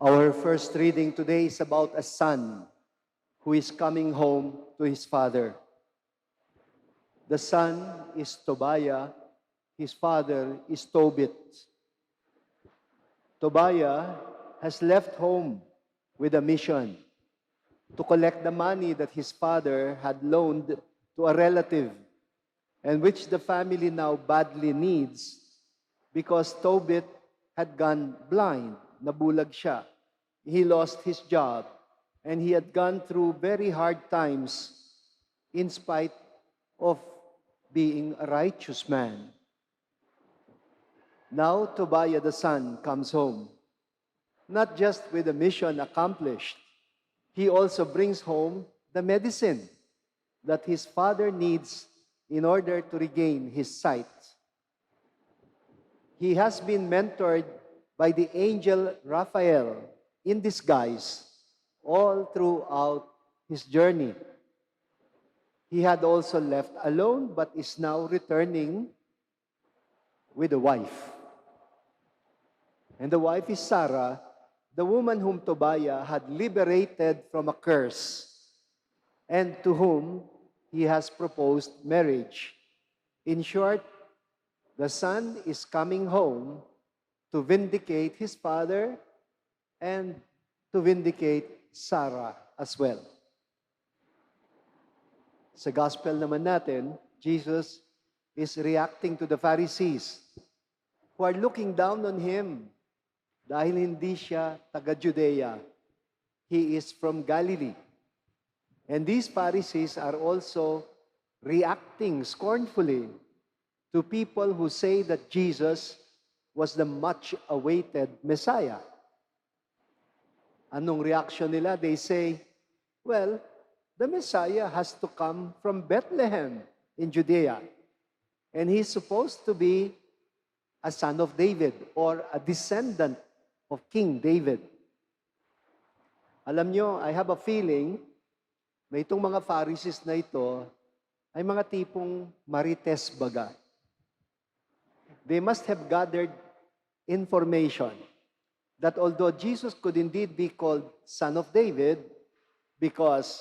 Our first reading today is about a son who is coming home to his father. The son is Tobias, his father is Tobit. Tobias has left home with a mission to collect the money that his father had loaned to a relative and which the family now badly needs because Tobit had gone blind, nabulag siya. He lost his job and he had gone through very hard times in spite of being a righteous man. Now Tobiah the son comes home, not just with the mission accomplished, he also brings home the medicine that his father needs in order to regain his sight. He has been mentored by the angel Raphael in disguise all throughout his journey. He had also left alone but is now returning with a wife. And the wife is Sarah, the woman whom Tobiah had liberated from a curse and to whom he has proposed marriage. In short, the son is coming home to vindicate his father and to vindicate Sarah as well. Sa gospel naman natin, Jesus is reacting to the Pharisees who are looking down on him dahil hindi siya taga-Judea. He is from Galilee. And these Pharisees are also reacting scornfully to people who say that Jesus was the much-awaited Messiah. Anong reaction nila? They say, well, the Messiah has to come from Bethlehem in Judea. And he's supposed to be a son of David or a descendant of King David. Alam nyo, I have a feeling na itong mga Pharisees na ito ay mga tipong marites baga. They must have gathered information that although Jesus could indeed be called Son of David because,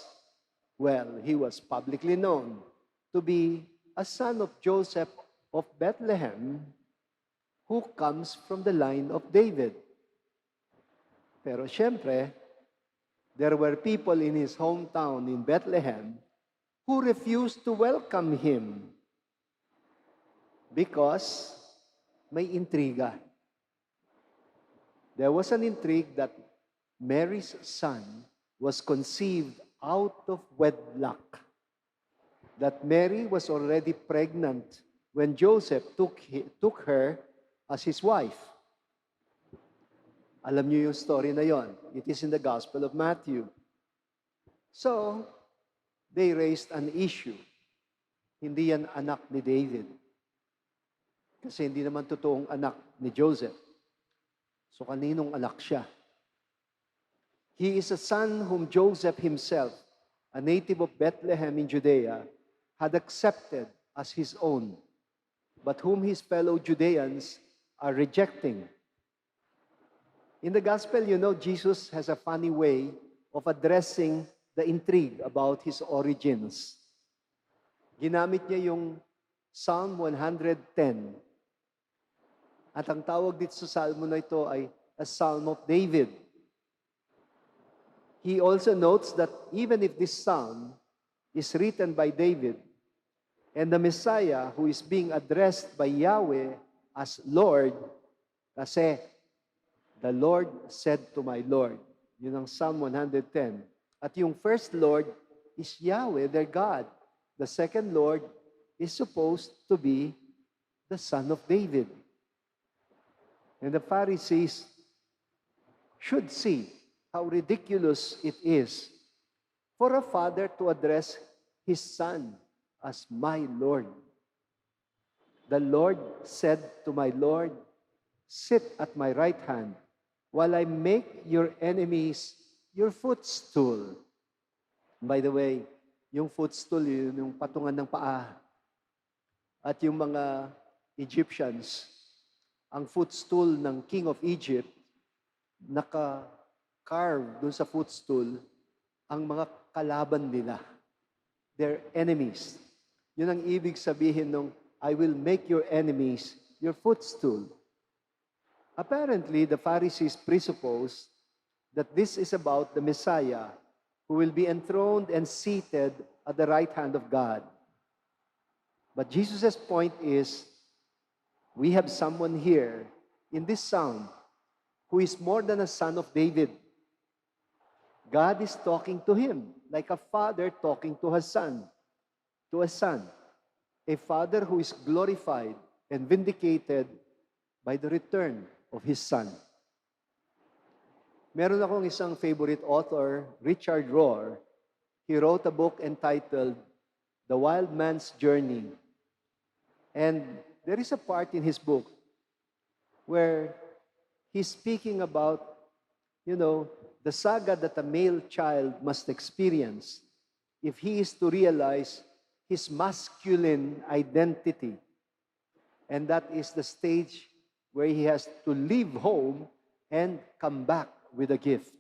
well, he was publicly known to be a son of Joseph of Bethlehem who comes from the line of David. Pero siyempre, there were people in his hometown in Bethlehem who refused to welcome him because may intriga. There was an intrigue that Mary's son was conceived out of wedlock. That Mary was already pregnant when Joseph took her as his wife. Alam niyo yung story na yon. It is in the Gospel of Matthew. So, they raised an issue. Hindi yan anak ni David. Kasi hindi naman totoong anak ni Joseph. So, kaninong anak siya? He is a son whom Joseph himself, a native of Bethlehem in Judea, had accepted as his own, but whom his fellow Judeans are rejecting. In the gospel, you know, Jesus has a funny way of addressing the intrigue about his origins. Ginamit niya yung Psalm 110. At ang tawag dito sa salmo na ito ay a Psalm of David. He also notes that even if this psalm is written by David, and the Messiah who is being addressed by Yahweh as Lord, kasi the Lord said to my Lord. Yun ang Psalm 110. At yung first Lord is Yahweh, their God. The second Lord is supposed to be the son of David. And the Pharisees should see how ridiculous it is for a father to address his son as my Lord. The Lord said to my Lord, sit at my right hand while I make your enemies your footstool. By the way, yung footstool, yun yung patungan ng paa. At yung mga Egyptians, ang footstool ng King of Egypt, nakakarve dun sa footstool ang mga kalaban nila. Their enemies. Yun ang ibig sabihin nung, I will make your enemies your footstool. Apparently, the Pharisees presupposed that this is about the Messiah who will be enthroned and seated at the right hand of God. But Jesus' point is, we have someone here in this sound who is more than a son of David. God is talking to him like a father talking to his son, to a son. A father who is glorified and vindicated by the return of his son. Meron akong isang favorite author, Richard Rohr. He wrote a book entitled The Wild Man's Journey. And there is a part in his book where he's speaking about, the saga that a male child must experience if he is to realize his masculine identity. And that is the stage where he has to leave home and come back with a gift.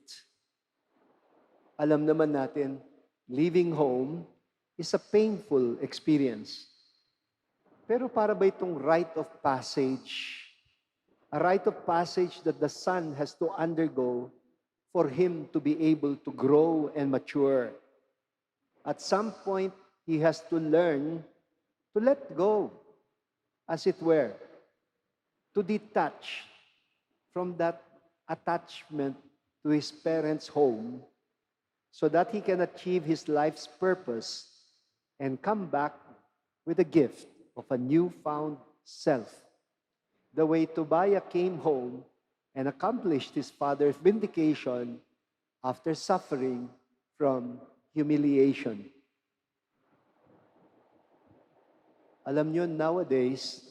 Alam naman natin, leaving home is a painful experience. Pero para ba itong rite of passage? A rite of passage that the son has to undergo for him to be able to grow and mature. At some point, he has to learn to let go, as it were, to detach from that attachment to his parents' home so that he can achieve his life's purpose and come back with a gift of a newfound self. The way Tobias came home and accomplished his father's vindication after suffering from humiliation. Alam nyo, nowadays,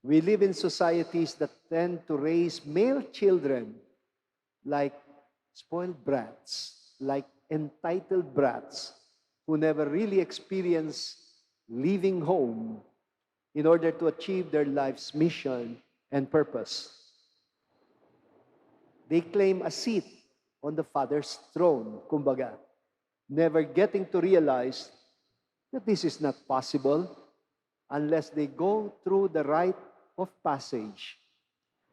we live in societies that tend to raise male children like spoiled brats, like entitled brats who never really experience leaving home in order to achieve their life's mission and purpose. They claim a seat on the Father's throne, kumbaga, never getting to realize that this is not possible unless they go through the rite of passage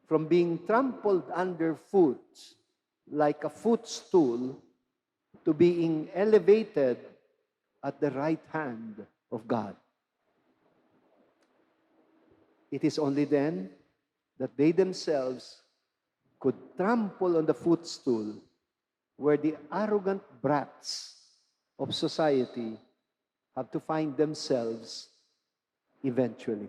from being trampled underfoot like a footstool to being elevated at the right hand of God. It is only then that they themselves could trample on the footstool where the arrogant brats of society have to find themselves eventually.